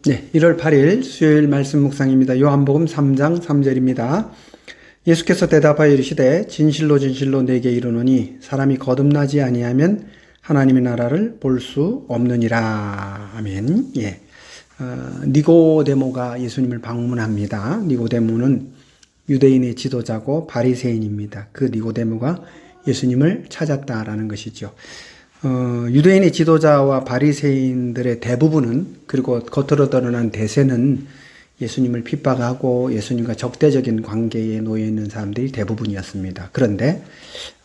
네, 1월 8일 수요일 말씀 묵상입니다. 요한복음 3장 3절입니다. 예수께서 대답하여 이르시되 진실로 진실로 내게 이르노니 사람이 거듭나지 아니하면 하나님의 나라를 볼 수 없느니라. 아멘. 예. 니고데모가 예수님을 방문합니다. 니고데모는 유대인의 지도자고 바리새인입니다. 그 니고데모가 예수님을 찾았다라는 것이죠. 유대인의 지도자와 바리새인들의 대부분은, 그리고 겉으로 드러난 대세는 예수님을 핍박하고 예수님과 적대적인 관계에 놓여 있는 사람들이 대부분이었습니다. 그런데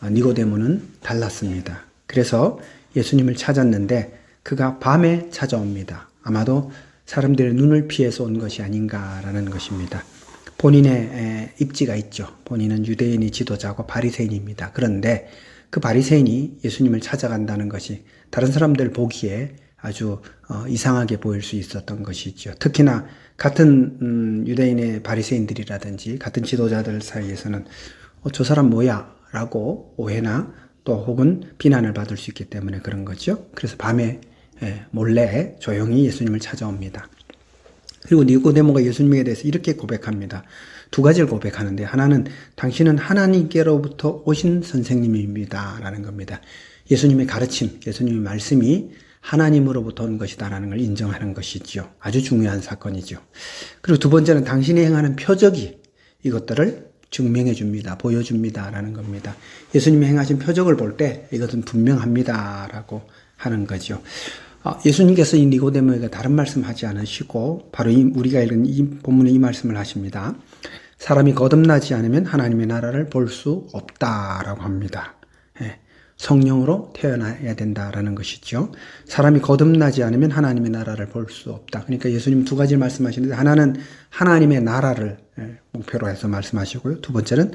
니고데모는 달랐습니다. 그래서 예수님을 찾았는데 그가 밤에 찾아옵니다. 아마도 사람들의 눈을 피해서 온 것이 아닌가라는 것입니다. 본인의 입지가 있죠. 본인은 유대인의 지도자고 바리새인입니다. 그런데 그 바리새인이 예수님을 찾아간다는 것이 다른 사람들 보기에 아주 이상하게 보일 수 있었던 것이죠. 특히나 같은 유대인의 바리새인들이라든지 같은 지도자들 사이에서는 저 사람 뭐야? 라고 오해나 또 혹은 비난을 받을 수 있기 때문에 그런 거죠. 그래서 밤에 몰래 조용히 예수님을 찾아옵니다. 그리고 니고데모가 예수님에 대해서 이렇게 고백합니다. 두 가지를 고백하는데, 하나는 당신은 하나님께로부터 오신 선생님입니다 라는 겁니다. 예수님의 가르침, 예수님의 말씀이 하나님으로부터 온 것이다 라는 걸 인정하는 것이죠. 아주 중요한 사건이죠. 그리고 두 번째는 당신이 행하는 표적이 이것들을 증명해 줍니다. 보여줍니다 라는 겁니다. 예수님이 행하신 표적을 볼 때 이것은 분명합니다 라고 하는 거죠. 예수님께서 이 니고데모에게 다른 말씀하지 않으시고 바로 우리가 읽은 이 본문의 이 말씀을 하십니다. 사람이 거듭나지 않으면 하나님의 나라를 볼 수 없다라고 합니다. 성령으로 태어나야 된다라는 것이죠. 사람이 거듭나지 않으면 하나님의 나라를 볼 수 없다. 그러니까 예수님 두 가지 말씀하시는데, 하나는 하나님의 나라를 목표로 해서 말씀하시고요. 두 번째는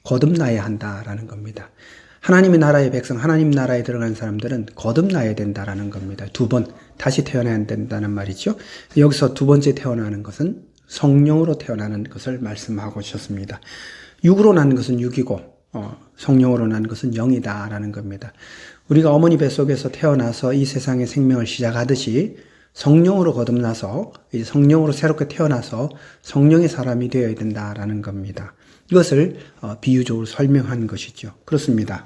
거듭나야 한다라는 겁니다. 하나님의 나라의 백성, 하나님 나라에 들어간 사람들은 거듭나야 된다라는 겁니다. 두 번 다시 태어나야 된다는 말이죠. 여기서 두 번째 태어나는 것은 성령으로 태어나는 것을 말씀하고 있었습니다. 육으로 난 것은 육이고 성령으로 난 것은 영이다라는 겁니다. 우리가 어머니 뱃속에서 태어나서 이 세상의 생명을 시작하듯이 성령으로 거듭나서 성령으로 새롭게 태어나서 성령의 사람이 되어야 된다라는 겁니다. 이것을 비유적으로 설명한 것이죠. 그렇습니다.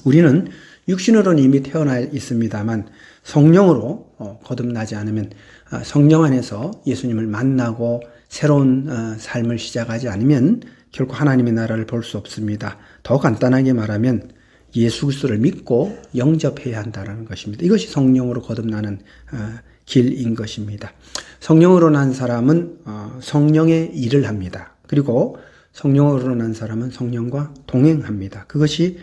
우리는 육신으로는 이미 태어나 있습니다만 성령으로 거듭나지 않으면, 성령 안에서 예수님을 만나고 새로운 삶을 시작하지 않으면 결코 하나님의 나라를 볼 수 없습니다. 더 간단하게 말하면 예수 그리스도를 믿고 영접해야 한다는 것입니다. 이것이 성령으로 거듭나는 길인 것입니다. 성령으로 난 사람은 성령의 일을 합니다. 그리고 성령으로 난 사람은 성령과 동행합니다. 그것이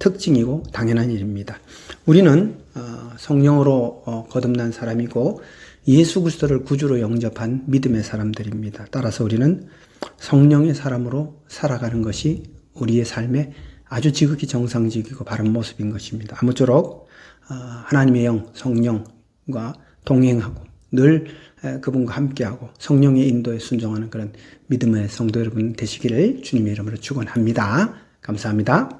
특징이고 당연한 일입니다. 우리는 성령으로 거듭난 사람이고 예수 그리스도를 구주로 영접한 믿음의 사람들입니다. 따라서 우리는 성령의 사람으로 살아가는 것이 우리의 삶의 아주 지극히 정상적이고 바른 모습인 것입니다. 아무쪼록 하나님의 영, 성령과 동행하고 늘 그분과 함께하고 성령의 인도에 순종하는 그런 믿음의 성도 여러분 되시기를 주님의 이름으로 축원합니다. 감사합니다.